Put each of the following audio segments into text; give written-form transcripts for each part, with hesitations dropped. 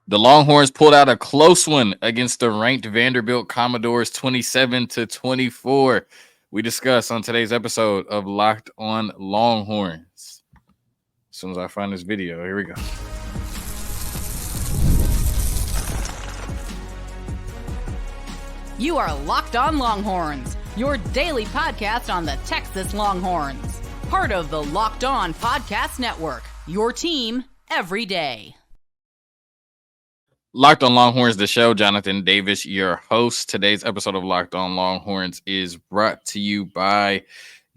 The Longhorns pulled out a close one against the ranked Vanderbilt Commodores 27-24. We discuss on today's episode of Locked on Longhorns. As soon as I find this video, here we go. You are Locked on Longhorns, your daily podcast on the Texas Longhorns. Part of the Locked on Podcast Network, your team every day. Locked on Longhorns, the show. Jonathan Davis, your host. Today's episode of Locked on Longhorns is brought to you by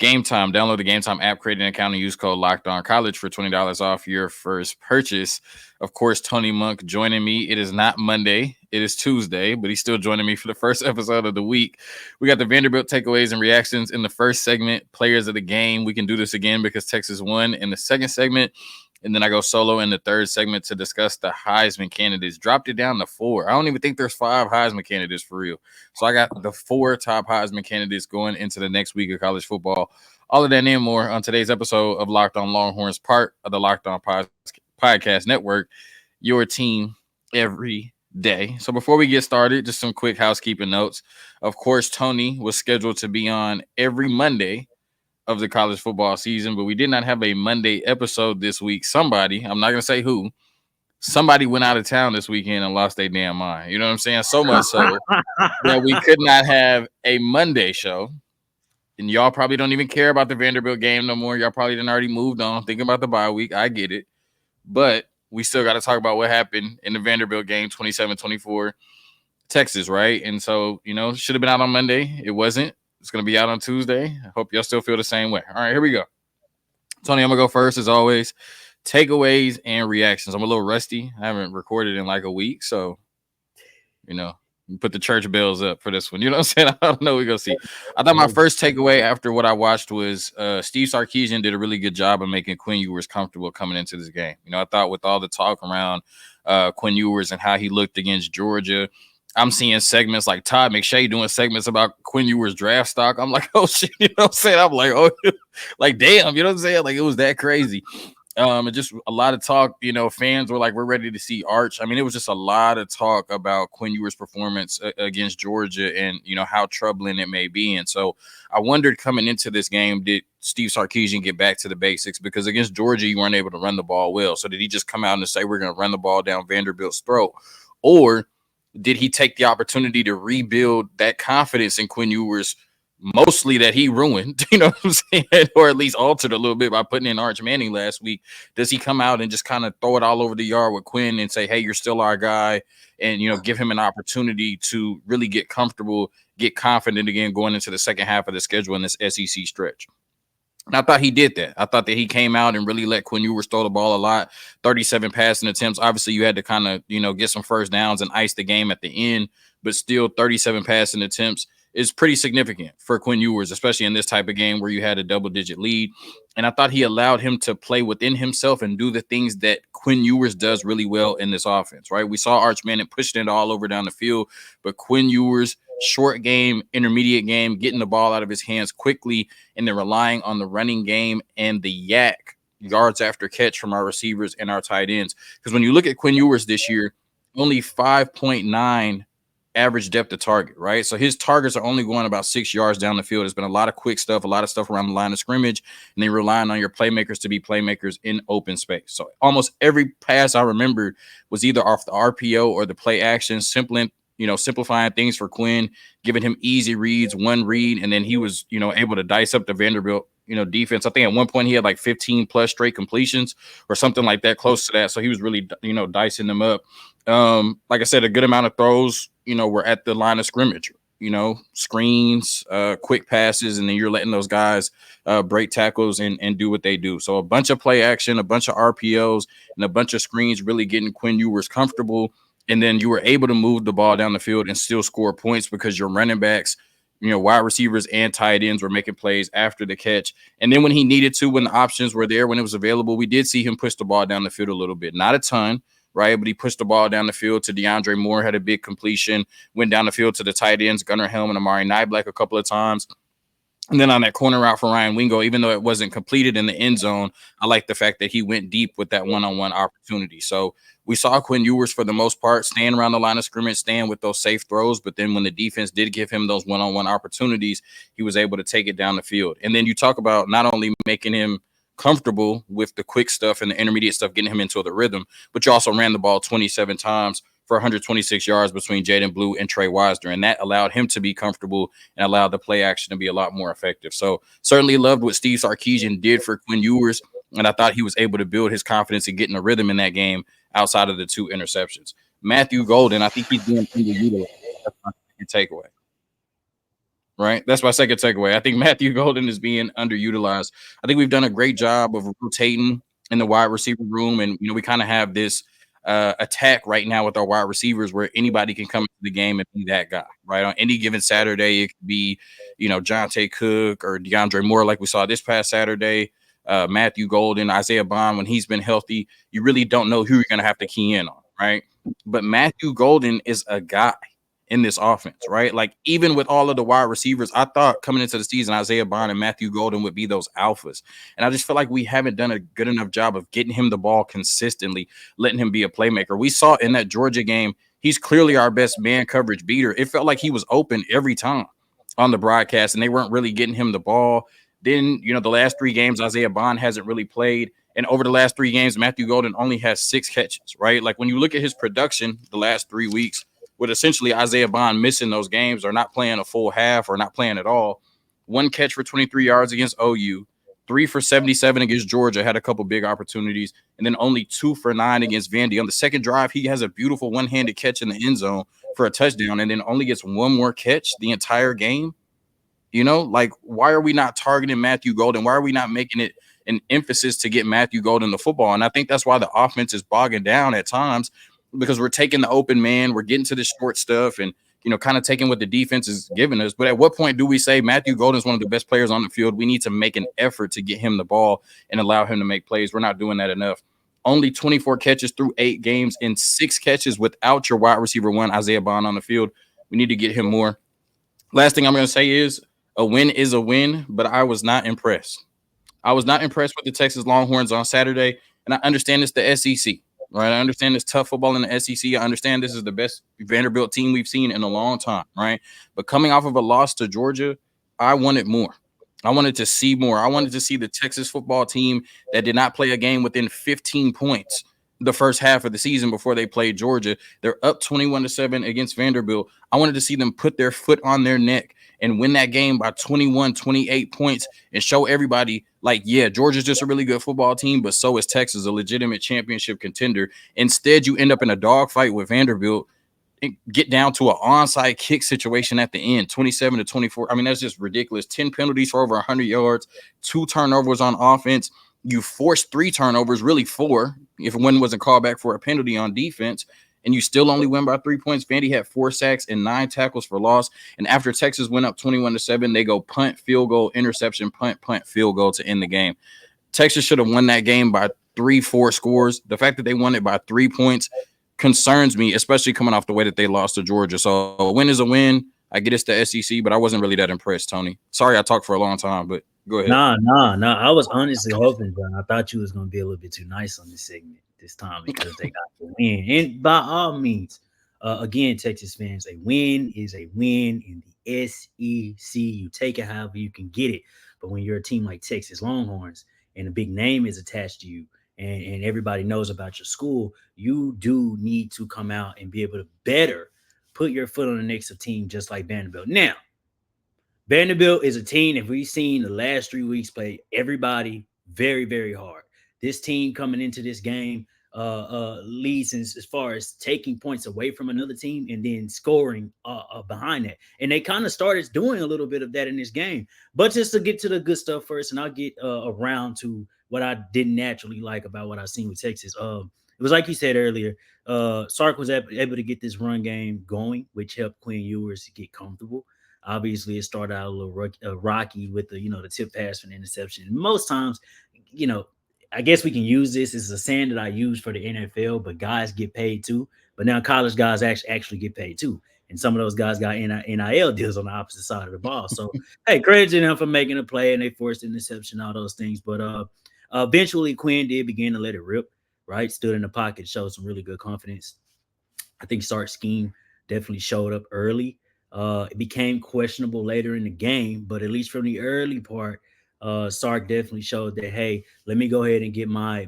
Gametime. Download the Gametime app, create an account, and use code Locked on College for $20 off your first purchase. Of course, Tony Monk joining me. It is not Monday. It is Tuesday, but he's still joining me for the first episode of the week. We got the Vanderbilt takeaways and reactions in the first segment, players of the game. We can do this again because Texas won in the second segment. And then I go solo in the third segment to discuss the Heisman candidates. Dropped it down to 4. I don't even think there's 5 Heisman candidates for real. So I got the 4 top Heisman candidates going into the next week of college football. All of that and more on today's episode of Locked on Longhorns, part of the Locked on Podcast Network, your team every day. So before we get started, just some quick housekeeping notes. Of course, Tony was scheduled to be on every Monday of the college football season, but we did not have a Monday episode this week. Somebody, I'm not going to say who, somebody went out of town this weekend and lost their damn mind. You know what I'm saying? So much so that we could not have a Monday show. And y'all probably don't even care about the Vanderbilt game no more. Y'all probably done already moved on, thinking about the bye week. I get it. But we still got to talk about what happened in the Vanderbilt game, 27-24, Texas, right? And so, you know, should have been out on Monday. It wasn't. It's going to be out on Tuesday. I hope y'all still feel the same way. All right, here we go. Tony, I'm going to go first as always. Takeaways and reactions. I'm a little rusty. I haven't recorded in like a week. So, you know, put the church bells up for this one. You know what I'm saying? I don't know. We're going to see. I thought my first takeaway after what I watched was Steve Sarkisian did a really good job of making Quinn Ewers comfortable coming into this game. You know, I thought with all the talk around Quinn Ewers and how he looked against Georgia, I'm seeing segments like Todd McShay doing segments about Quinn Ewers' draft stock. I'm like, oh, shit, you know what I'm saying? I'm like, oh, like, damn, you know what I'm saying? Like, it was that crazy. And just a lot of talk, you know, fans were like, we're ready to see Arch. I mean, it was just a lot of talk about Quinn Ewers' performance against Georgia and, you know, how troubling it may be. And so I wondered coming into this game, did Steve Sarkisian get back to the basics? Because against Georgia, you weren't able to run the ball well. So did he just come out and say, we're going to run the ball down Vanderbilt's throat? Or did he take the opportunity to rebuild that confidence in Quinn Ewers, mostly that he ruined, you know what I'm saying, or at least altered a little bit by putting in Arch Manning last week? Does he come out and just kind of throw it all over the yard with Quinn and say, hey, you're still our guy, and, you know, give him an opportunity to really get comfortable, get confident again going into the second half of the schedule in this SEC stretch? And I thought he did that. I thought that he came out and really let Quinn Ewers throw the ball a lot. 37 passing attempts. Obviously, you had to kind of, you know, get some first downs and ice the game at the end, but still 37 passing attempts is pretty significant for Quinn Ewers, especially in this type of game where you had a double-digit lead. And I thought he allowed him to play within himself and do the things that Quinn Ewers does really well in this offense, right? We saw Arch Manning pushing it all over down the field, but Quinn Ewers, short game, intermediate game, getting the ball out of his hands quickly, and then relying on the running game and the yak yards after catch from our receivers and our tight ends. Because when you look at Quinn Ewers this year, only 5.9 average depth of target, right? So his targets are only going about 6 yards down the field. There's been a lot of quick stuff, a lot of stuff around the line of scrimmage, and then relying on your playmakers to be playmakers in open space. So almost every pass I remembered was either off the RPO or the play action, simplifying things for Quinn, giving him easy reads, one read, and then he was, you know, able to dice up the Vanderbilt, you know, defense. I think at one point he had like 15 plus straight completions or something like that, close to that. So he was really, you know, dicing them up. Like I said, a good amount of throws, you know, were at the line of scrimmage, you know, screens, quick passes, and then you're letting those guys break tackles and do what they do. So a bunch of play action, a bunch of RPOs, and a bunch of screens really getting Quinn Ewers comfortable. And then you were able to move the ball down the field and still score points because your running backs, you know, wide receivers and tight ends were making plays after the catch. And then when he needed to, when the options were there, when it was available, we did see him push the ball down the field a little bit. Not a ton, right? But he pushed the ball down the field to DeAndre Moore, had a big completion, went down the field to the tight ends, Gunnar Helm and Amari Niblack a couple of times. And then on that corner route for Ryan Wingo, even though it wasn't completed in the end zone, I like the fact that he went deep with that one-on-one opportunity. So we saw Quinn Ewers for the most part stand around the line of scrimmage, stand with those safe throws. But then when the defense did give him those one-on-one opportunities, he was able to take it down the field. And then you talk about not only making him comfortable with the quick stuff and the intermediate stuff, getting him into the rhythm, but you also ran the ball 27 times for 126 yards between Jaden Blue and Trey Wisner. And that allowed him to be comfortable and allowed the play action to be a lot more effective. So certainly loved what Steve Sarkisian did for Quinn Ewers. And I thought he was able to build his confidence and getting a rhythm in that game outside of the 2 interceptions. Matthew Golden, I think he's being underutilized. That's my takeaway. Right. That's my second takeaway. I think Matthew Golden is being underutilized. I think we've done a great job of rotating in the wide receiver room. And, we kind of have this attack right now with our wide receivers where anybody can come into the game and be that guy, right? On any given Saturday, it could be, Jonte Cook or DeAndre Moore, like we saw this past Saturday, Matthew Golden, Isaiah Bond, when he's been healthy. You really don't know who you're going to have to key in on, right? But Matthew Golden is a guy in this offense, right? Like even with all of the wide receivers, I thought coming into the season, Isaiah Bond and Matthew Golden would be those alphas. And I just feel like we haven't done a good enough job of getting him the ball consistently, letting him be a playmaker. We saw in that Georgia game, he's clearly our best man coverage beater. It felt like he was open every time on the broadcast and they weren't really getting him the ball. Then, the last 3 games, Isaiah Bond hasn't really played. And over the last 3 games, Matthew Golden only has 6 catches, right? Like when you look at his production the last 3 weeks, with essentially Isaiah Bond missing those games or not playing a full half or not playing at all. 1 catch for 23 yards against OU, 3 for 77 against Georgia, had a couple big opportunities, and then only 2 for 9 against Vandy. On the second drive, he has a beautiful one-handed catch in the end zone for a touchdown and then only gets 1 more catch the entire game. Like why are we not targeting Matthew Golden? Why are we not making it an emphasis to get Matthew Golden the football? And I think that's why the offense is bogging down at times, because we're taking the open man, we're getting to the short stuff and, kind of taking what the defense is giving us. But at what point do we say Matthew Golden is one of the best players on the field? We need to make an effort to get him the ball and allow him to make plays. We're not doing that enough. Only 24 catches through 8 games and 6 catches without your wide receiver 1, Isaiah Bond, on the field. We need to get him more. Last thing I'm going to say is a win, but I was not impressed. I was not impressed with the Texas Longhorns on Saturday, and I understand it's the SEC. Right, I understand it's tough football in the SEC. I understand this is the best Vanderbilt team we've seen in a long time, right? But coming off of a loss to Georgia, I wanted more. I wanted to see more. I wanted to see the Texas football team that did not play a game within 15 points the first half of the season before they played Georgia. They're up 21-7 against Vanderbilt. I wanted to see them put their foot on their neck and win that game by 21, 28 points and show everybody, like, yeah, Georgia's just a really good football team, but so is Texas, a legitimate championship contender. Instead, you end up in a dogfight with Vanderbilt and get down to an onside kick situation at the end, 27-24. I mean, that's just ridiculous. 10 penalties for over 100 yards, 2 turnovers on offense. You forced 3 turnovers, really 4, if one wasn't called back for a penalty on defense, and you still only win by 3 points. Vandy had 4 sacks and 9 tackles for loss. And after Texas went up 21-7, they go punt, field goal, interception, punt, field goal to end the game. Texas should have won that game by 3-4 scores. The fact that they won it by 3 points concerns me, especially coming off the way that they lost to Georgia. So a win is a win. I get it's the SEC, but I wasn't really that impressed, Tony. Sorry I talked for a long time, but go ahead. Nah. I was honestly hoping, John. I thought you was going to be a little bit too nice on this segment this time because they got the win. And by all means, again, Texas fans, a win is a win in the SEC. You take it however you can get it. But when you're a team like Texas Longhorns and a big name is attached to you and everybody knows about your school, you do need to come out and be able to better put your foot on the necks of team just like Vanderbilt. Now, Vanderbilt is a team that we've seen the last 3 weeks play everybody very, very hard. This team coming into this game leads as far as taking points away from another team and then scoring behind that. And they kind of started doing a little bit of that in this game. But just to get to the good stuff first, and I'll get around to what I didn't naturally like about what I've seen with Texas. It was like you said earlier, Sark was able to get this run game going, which helped Quinn Ewers to get comfortable. Obviously, it started out a little rocky with the tip pass for an interception. Most times, I guess we can use this as a saying that I use for the NFL, but guys get paid too. But now college guys actually get paid too. and some of those guys got NIL deals on the opposite side of the ball. So, hey, credit to them for making a play, and they forced an interception, all those things. But eventually, Quinn did begin to let it rip, right? Stood in the pocket, showed some really good confidence. I think Sark's scheme definitely showed up early. It became questionable later in the game, but at least from the early part, Sark definitely showed that, hey, let me go ahead and get my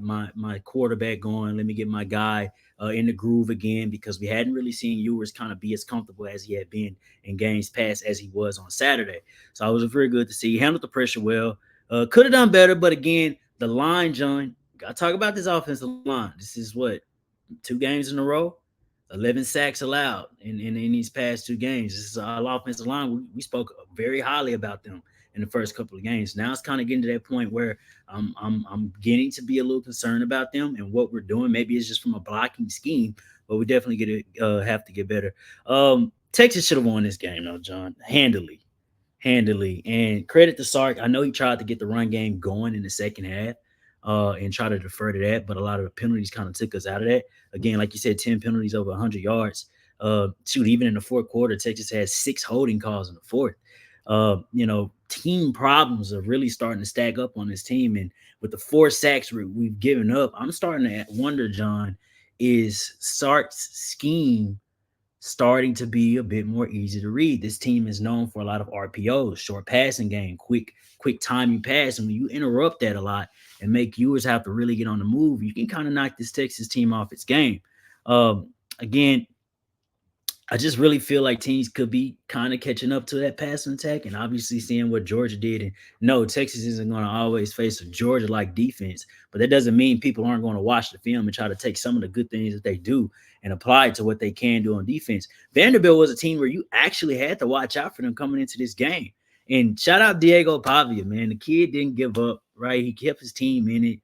quarterback going. Let me get my guy in the groove again, because we hadn't really seen Ewers kind of be as comfortable as he had been in games past as he was on Saturday. So it was very good to see. He handled the pressure well. Could have done better, but again, the line, John, got to talk about this offensive line. This is what, 2 games in a row? 11 sacks allowed in these past 2 games. This is our offensive line. We spoke very highly about them in the first couple of games. Now it's kind of getting to that point where I'm getting to be a little concerned about them and what we're doing. Maybe it's just from a blocking scheme, but we definitely have to get better. Texas should have won this game, though, John, handily. And credit to Sark. I know he tried to get the run game going in the second half and try to defer to that, but a lot of the penalties kind of took us out of that. Again, like you said, 10 penalties over 100 yards. Even in the fourth quarter, Texas had 6 holding calls in the fourth. Team problems are really starting to stack up on this team. And with the 4 sacks we've given up, I'm starting to wonder, John, is Sark's scheme starting to be a bit more easy to read? This team is known for a lot of RPOs, short passing game, quick timing pass. And when you interrupt that a lot and make Ewers have to really get on the move, you can kind of knock this Texas team off its game. Again, I just really feel like teams could be kind of catching up to that passing attack, and obviously seeing what Georgia did. And no, Texas isn't going to always face a Georgia-like defense, but that doesn't mean people aren't going to watch the film and try to take some of the good things that they do and apply it to what they can do on defense. Vanderbilt was a team where you actually had to watch out for them coming into this game. And shout out Diego Pavia, man. The kid didn't give up, right? He kept his team in it.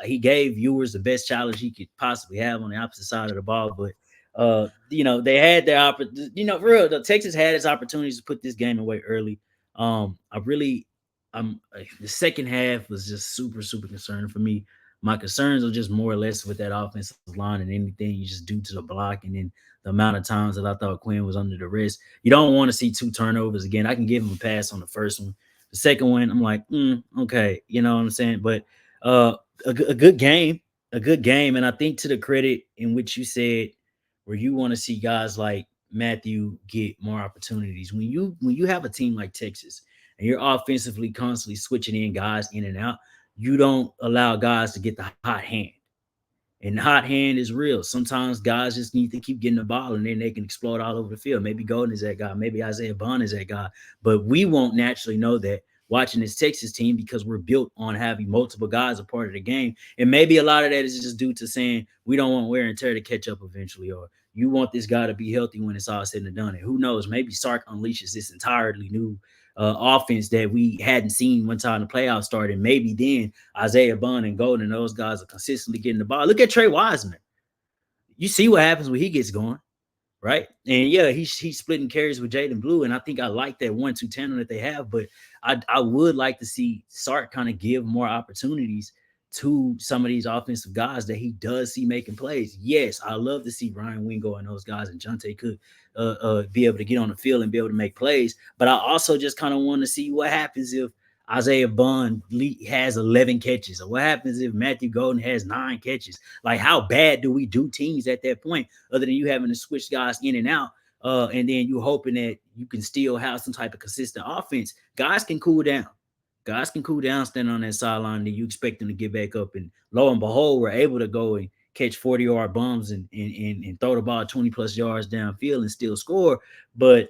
He gave Ewers the best challenge he could possibly have on the opposite side of the ball, but they had their opportunity. Texas had its opportunities to put this game away early. The second half was just super, super concerning for me. My concerns are just more or less with that offensive line and anything you just do to the block, and then the amount of times that I thought Quinn was under the wrist. You don't want to see 2 turnovers again. I can give him a pass on the first one. The second one, I'm like, okay, you know what I'm saying? But a good game, and I think to the credit in which you said, where you want to see guys like Matthew get more opportunities. When you have a team like Texas and you're offensively constantly switching in guys in and out, you don't allow guys to get the hot hand. And the hot hand is real. Sometimes guys just need to keep getting the ball, and then they can explode all over the field. Maybe Golden is that guy. Maybe Isaiah Bond is that guy. But we won't naturally know that watching this Texas team, because we're built on having multiple guys a part of the game. And maybe a lot of that is just due to saying we don't want wear and tear to catch up eventually, or you want this guy to be healthy when it's all said and done. And who knows, maybe Sark unleashes this entirely new offense that we hadn't seen one time the playoffs started. Maybe then Isaiah Bond and Golden, those guys are consistently getting the ball. Look at Trey Wiseman. You see what happens when he gets going, right? And yeah, he's splitting carries with Jaden Blue, and I think I like that 1-2 tandem that they have, but I would like to see Sark kind of give more opportunities to some of these offensive guys that he does see making plays. Yes, I love to see Ryan Wingo and those guys and Jonte could be able to get on the field and be able to make plays. But I also just kind of want to see what happens if Isaiah Bond has 11 catches, or what happens if Matthew Golden has 9 catches. Like, how bad do we do teams at that point, other than you having to switch guys in and out, and then you hoping that you can still have some type of consistent offense? Guys can cool down. Standing on that sideline, and you expect them to get back up. And lo and behold, we're able to go and catch 40-yard bombs and throw the ball 20-plus yards downfield and still score. But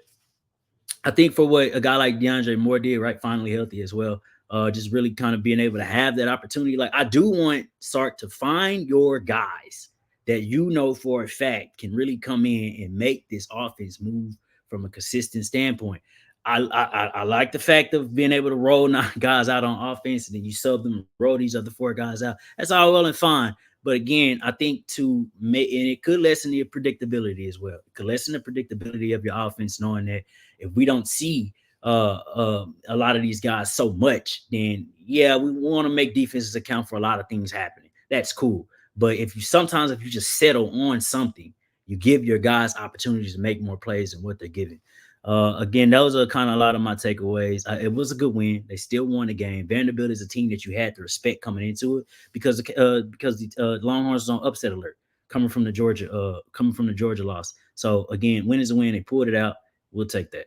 I think for what a guy like DeAndre Moore did, right, finally healthy as well, just really kind of being able to have that opportunity. Like, I do want Sark to find your guys that you know for a fact can really come in and make this offense move from a consistent standpoint. I like the fact of being able to roll 9 guys out on offense, and then you sub them and roll these other 4 guys out. That's all well and fine. But again, I think and it could lessen the predictability as well. It could lessen the predictability of your offense, knowing that if we don't see a lot of these guys so much, then yeah, we want to make defenses account for a lot of things happening. That's cool. But if you just settle on something, You give your guys opportunities to make more plays than what they're giving. Again, those are kind of a lot of my takeaways. It was a good win. They still won the game. Vanderbilt is a team that you had to respect coming into it because the Longhorns was on upset alert coming from the Georgia loss. So again, win is a win. They pulled it out. We'll take that.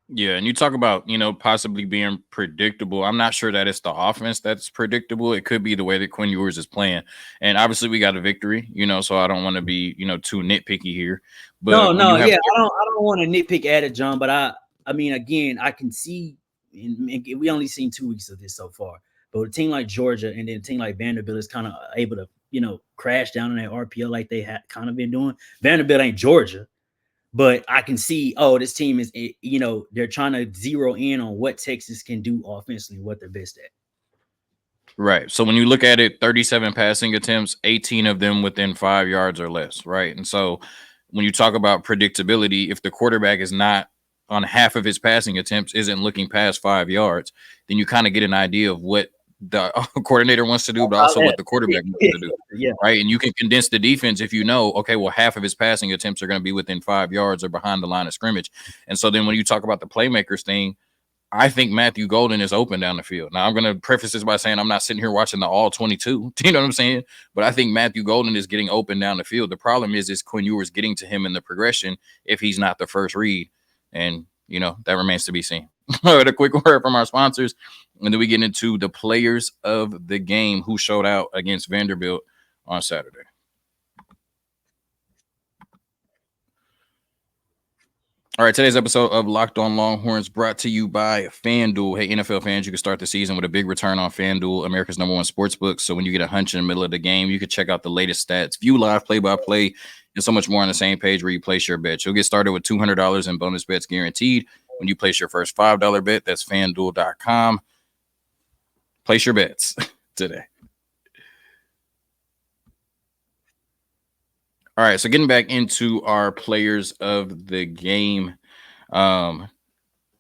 Yeah, and you talk about, possibly being predictable. I'm not sure that it's the offense that's predictable. It could be the way that Quinn Ewers is playing. And obviously we got a victory, so I don't want to be, too nitpicky here. But no, I don't want to nitpick at it, John, but I mean, again, I can see, and we only seen 2 weeks of this so far, but a team like Georgia and then a team like Vanderbilt is kind of able to, crash down on that RPO like they had kind of been doing. Vanderbilt ain't Georgia. But I can see, this team is, they're trying to zero in on what Texas can do offensively, what they're best at. Right. So when you look at it, 37 passing attempts, 18 of them within 5 yards or less. Right. And so when you talk about predictability, if the quarterback is not on half of his passing attempts, isn't looking past 5 yards, then you kind of get an idea of what the coordinator wants to do, but also what the quarterback wants to do. Yeah. Right. And you can condense the defense if okay, well, half of his passing attempts are going to be within 5 yards or behind the line of scrimmage. And so then when you talk about the playmakers thing, I think Matthew Golden is open down the field. Now, I'm going to preface this by saying I'm not sitting here watching the all 22. You know what I'm saying? But I think Matthew Golden is getting open down the field. The problem is Quinn Ewers getting to him in the progression if he's not the first read. And, that remains to be seen. All right, a quick word from our sponsors, and then we get into the players of the game who showed out against Vanderbilt on Saturday. All right, today's episode of Locked On Longhorns brought to you by FanDuel. Hey, NFL fans, you can start the season with a big return on FanDuel, America's #1 sportsbook. So when you get a hunch in the middle of the game, you can check out the latest stats, view live play-by-play, and so much more on the same page where you place your bets. You'll get started with $200 in bonus bets guaranteed when you place your first $5 bet. That's FanDuel.com. Place your bets today. All right, so getting back into our players of the game, let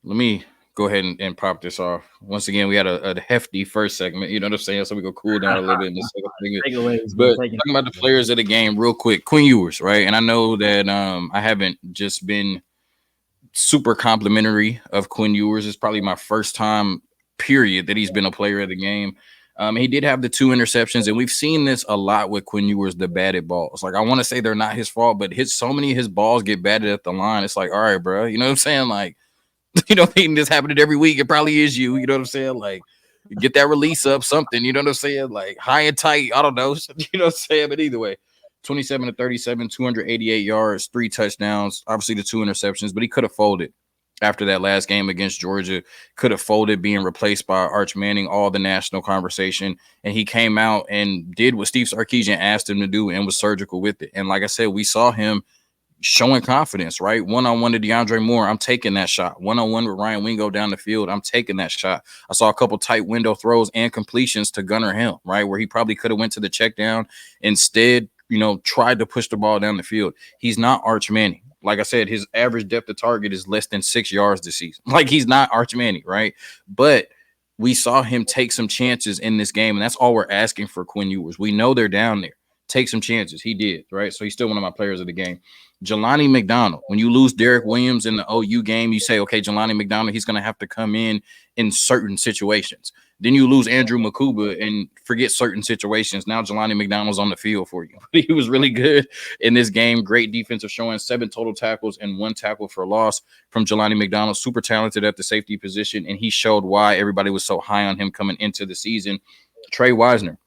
me go ahead and pop this off. Once again, we had a hefty first segment, you know what I'm saying? So we go cool down a little bit in the second segment. But talking about the players of the game real quick, Quinn Ewers, right? And I know that I haven't just been super complimentary of Quinn Ewers. It's probably my first time, period, that he's been a player of the game. He did have the 2 interceptions, and we've seen this a lot with Quinn Ewers, the batted balls. Like, I want to say they're not his fault, but so many of his balls get batted at the line. It's like, all right, bro, you know what I'm saying? Like, thinking this happening every week. It probably is you. You know what I'm saying? Like, get that release up, something. You know what I'm saying? Like, high and tight. I don't know. You know what I'm saying? But either way, 27 to 37, 288 yards, 3 touchdowns. Obviously, the 2 interceptions, but he could have folded. After that last game against Georgia, could have folded, being replaced by Arch Manning, all the national conversation. And he came out and did what Steve Sarkisian asked him to do and was surgical with it. And like I said, we saw him showing confidence, right? One-on-one to DeAndre Moore, I'm taking that shot. One-on-one with Ryan Wingo down the field, I'm taking that shot. I saw a couple tight window throws and completions to Gunnar Hill, right, where he probably could have went to the check down. Instead, tried to push the ball down the field. He's not Arch Manning. Like I said, his average depth of target is less than 6 yards this season. Like, he's not Arch Manning, right? But we saw him take some chances in this game, and that's all we're asking for Quinn Ewers. We know they're down there. Take some chances. He did, right? So he's still one of my players of the game. Jelani McDonald, when you lose Derek Williams in the OU game, you say, okay, Jelani McDonald, he's going to have to come in certain situations. Then you lose Andrew Makuba and forget certain situations. Now Jelani McDonald's on the field for you. He was really good in this game. Great defensive showing, 7 total tackles and 1 tackle for loss from Jelani McDonald. Super talented at the safety position, and he showed why everybody was so high on him coming into the season. Trey Wisner.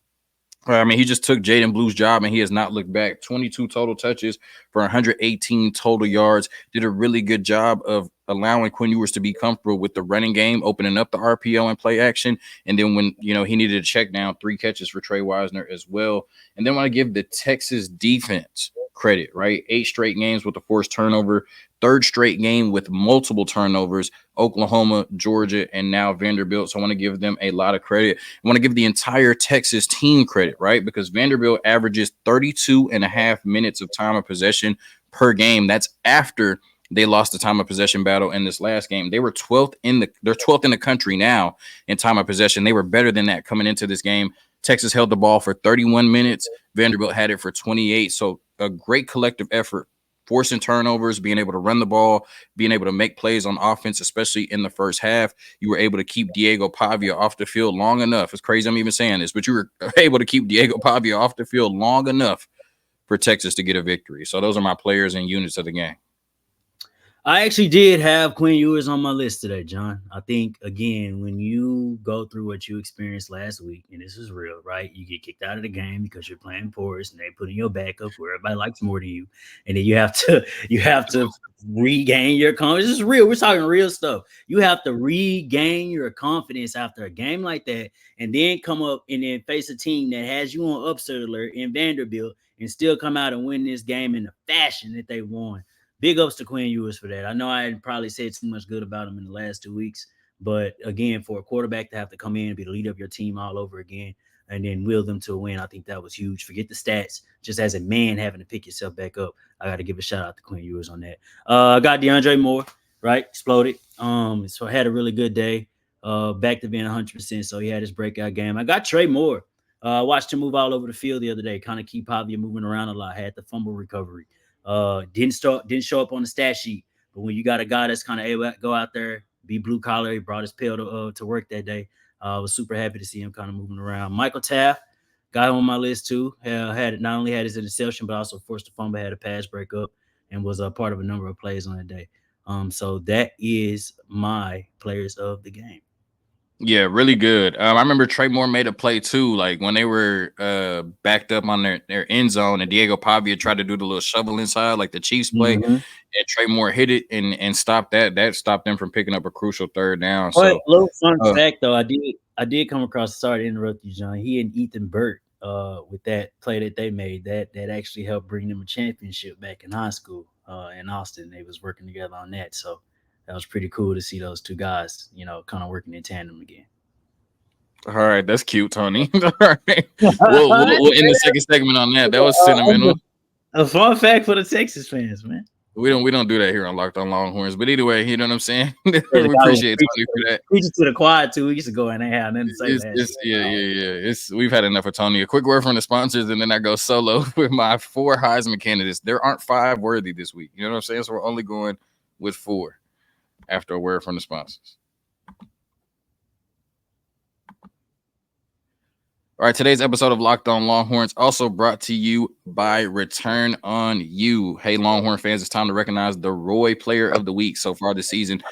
I mean, he just took Jaden Blue's job, and he has not looked back. 22 total touches for 118 total yards. Did a really good job of allowing Quinn Ewers to be comfortable with the running game, opening up the RPO and play action. And then when, he needed a check down, 3 catches for Trey Wisner as well. And then I want to give the Texas defense credit, right? 8 straight games with a forced turnover, 3rd straight game with multiple turnovers, Oklahoma, Georgia, and now Vanderbilt. So I want to give them a lot of credit. I want to give the entire Texas team credit, right? Because Vanderbilt averages 32 and a half minutes of time of possession per game. That's after they lost the time of possession battle in this last game. They were 12th in the country now in time of possession. They were better than that coming into this game. Texas held the ball for 31 minutes. Vanderbilt had it for 28. So a great collective effort, forcing turnovers, being able to run the ball, being able to make plays on offense, especially in the first half. You were able to keep Diego Pavia off the field long enough. It's crazy I'm even saying this, but you were able to keep Diego Pavia off the field long enough for Texas to get a victory. So those are my players and units of the game. I actually did have Quinn Ewers on my list today, John. I think, again, when you go through what you experienced last week, and this is real, right? You get kicked out of the game because you're playing porous, and they put in your backup where everybody likes more than you, and then you have to regain your confidence. This is real. We're talking real stuff. You have to regain your confidence after a game like that, and then come up and then face a team that has you on upset alert in Vanderbilt and still come out and win this game in the fashion that they won. Big ups to Quinn Ewers for that. I know I had probably said too much good about him in the last 2 weeks, but again, for a quarterback to have to come in and be the leader of your team all over again and then will them to a win, I think that was huge. Forget the stats. Just as a man having to pick yourself back up, I got to give a shout out to Quinn Ewers on that. I got DeAndre Moore, right? Exploded. So I had a really good day. Back to being 100%, so he had his breakout game. I got Trey Moore. Watched him move all over the field the other day, kind of keep Pavia moving around a lot. Had the fumble recovery. Didn't show up on the stat sheet, but when you got a guy that's kind of able to go out there, be blue collar, he brought his pill to work that day. I was super happy to see him kind of moving around. Michael Taft, guy on my list too, had not only had his interception but also forced a fumble, had a pass breakup, and was a part of a number of plays on that day. So that is my players of the game. Yeah, really good. I remember Trey Moore made a play too, like when they were backed up on their end zone, and Diego Pavia tried to do the little shovel inside, like the Chiefs play, and Trey Moore hit it and stopped that. That stopped them from picking up a crucial third down. But So, little fun fact though, I did come across. Sorry to interrupt you, John. He and Ethan Burt, with that play that they made, that actually helped bring them a championship back in high school in Austin. They was working together on that, so that was pretty cool to see those two guys, kind of working in tandem again. all right, that's cute, Tony. All right, we'll end the second segment on that. That was sentimental. A fun fact for the Texas fans, man. We don't do that here on Locked On Longhorns, but either way, you know what I'm saying. We appreciate Tony for that. Preaching to the choir 2 weeks ago, and they had nothing to say. Yeah. We've had enough of Tony. A quick word from the sponsors, and then I go solo with my 4 Heisman candidates. There aren't 5 worthy this week. You know what I'm saying? So we're only going with 4 after a word from the sponsors. All right, today's episode of Locked On Longhorns also brought to you by Return on You. Hey, Longhorn fans, it's time to recognize the Roy Player of the Week so far this season.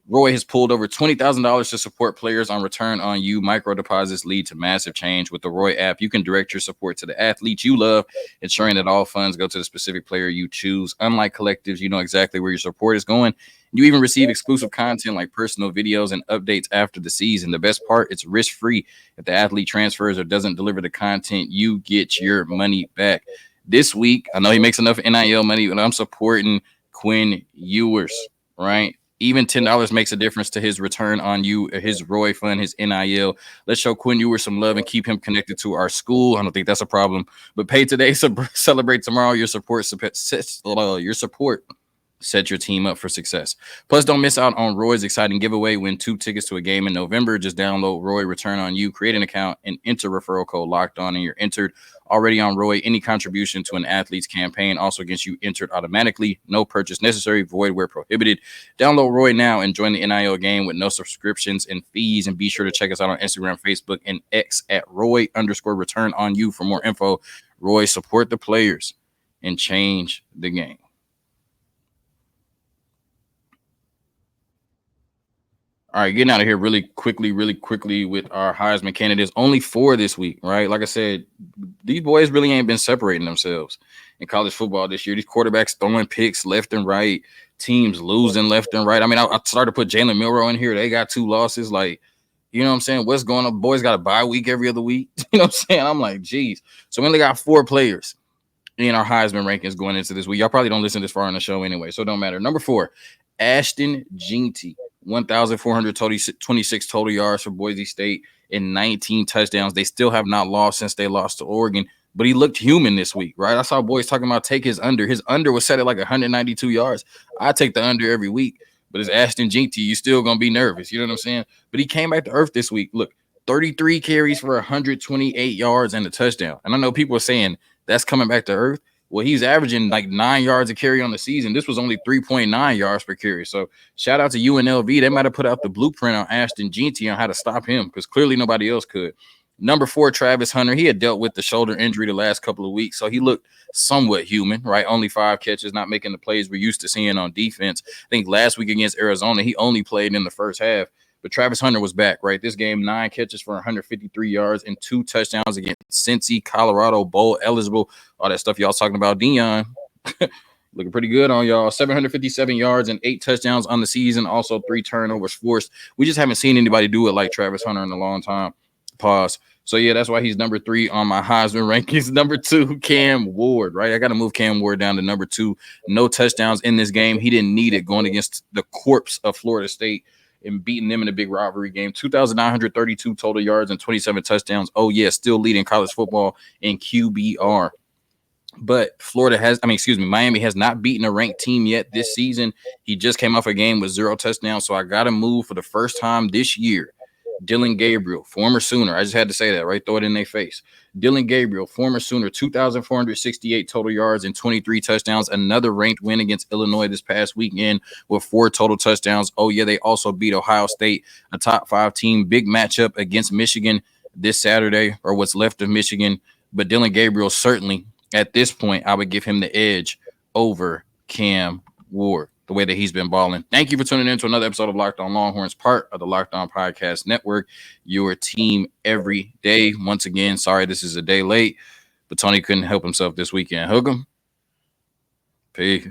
Roy has pulled over $20,000 to support players on Return on You. Micro deposits lead to massive change. With the Roy app, you can direct your support to the athletes you love, ensuring that all funds go to the specific player you choose. Unlike collectives, you know exactly where your support is going. You even receive exclusive content like personal videos and updates after the season. The best part, it's risk-free. If the athlete transfers or doesn't deliver the content, you get your money back. This week, I know he makes enough NIL money, but I'm supporting Quinn Ewers, right? Even $10 makes a difference to his Return on You, his Roy Fund, his NIL. Let's show Quinn Ewers some love and keep him connected to our school. I don't think that's a problem. But pay today, celebrate tomorrow. Your support set your team up for success. Plus, don't miss out on Roy's exciting giveaway. Win 2 tickets to a game in November. Just download Roy Return on You, create an account, and enter referral code Locked On, and you're entered already on Roy. Any contribution to an athlete's campaign also gets you entered automatically. No purchase necessary. Void where prohibited. Download Roy now and join the NIL game with no subscriptions and fees. And be sure to check us out on Instagram, Facebook, and X at Roy_Return on You for more info. Roy, support the players and change the game. All right, getting out of here really quickly with our Heisman candidates. Only 4 this week, right? Like I said, these boys really ain't been separating themselves in college football this year. These quarterbacks throwing picks left and right, teams losing left and right. I mean, I started to put Jalen Milroe in here. They got 2 losses. Like, you know what I'm saying? What's going on? Boys got a bye week every other week. You know what I'm saying? I'm like, geez. So we only got 4 players in our Heisman rankings going into this week. Y'all probably don't listen this far in the show anyway, so it don't matter. Number 4, Ashton Jeanty. 1,426 total yards for Boise State and 19 touchdowns. They still have not lost since they lost to Oregon, but he looked human this week, right? I saw boys talking about take his under. His under was set at like 192 yards. I take the under every week, but it's Ashton Jeanty. You're still going to be nervous. You know what I'm saying? But he came back to earth this week. Look, 33 carries for 128 yards and a touchdown. And I know people are saying that's coming back to earth. Well, he's averaging like 9 yards a carry on the season. This was only 3.9 yards per carry. So shout out to UNLV. They might have put out the blueprint on Ashton Jeanty on how to stop him because clearly nobody else could. Number 4, Travis Hunter. He had dealt with the shoulder injury the last couple of weeks, so he looked somewhat human, right? Only 5 catches, not making the plays we're used to seeing on defense. I think last week against Arizona, he only played in the first half. But Travis Hunter was back, right? This game, 9 catches for 153 yards and 2 touchdowns against Cincy, Colorado, bowl eligible, all that stuff y'all talking about. Dion looking pretty good on y'all. 757 yards and 8 touchdowns on the season. Also 3 turnovers forced. We just haven't seen anybody do it like Travis Hunter in a long time. Pause. So, yeah, that's why he's number 3 on my Heisman rankings. Number 2, Cam Ward, right? I got to move Cam Ward down to number 2. No touchdowns in this game. He didn't need it going against the corpse of Florida State and beating them in a big rivalry game. 2,932 total yards and 27 touchdowns. Oh, yeah, still leading college football in QBR. But Miami has not beaten a ranked team yet this season. He just came off a game with 0 touchdowns, so I got to move for the first time this year. Dillon Gabriel, former Sooner. I just had to say that, right? Throw it in their face. Dillon Gabriel, former Sooner, 2,468 total yards and 23 touchdowns. Another ranked win against Illinois this past weekend with 4 total touchdowns. Oh, yeah, they also beat Ohio State, a top 5 team. Big matchup against Michigan this Saturday, or what's left of Michigan. But Dillon Gabriel, certainly, at this point, I would give him the edge over Cam Ward, the way that he's been balling. Thank you for tuning in to another episode of Locked On Longhorns, part of the Locked On Podcast Network, your team every day. Once again, sorry this is a day late, but Tony couldn't help himself this weekend. Hook 'em. Peace.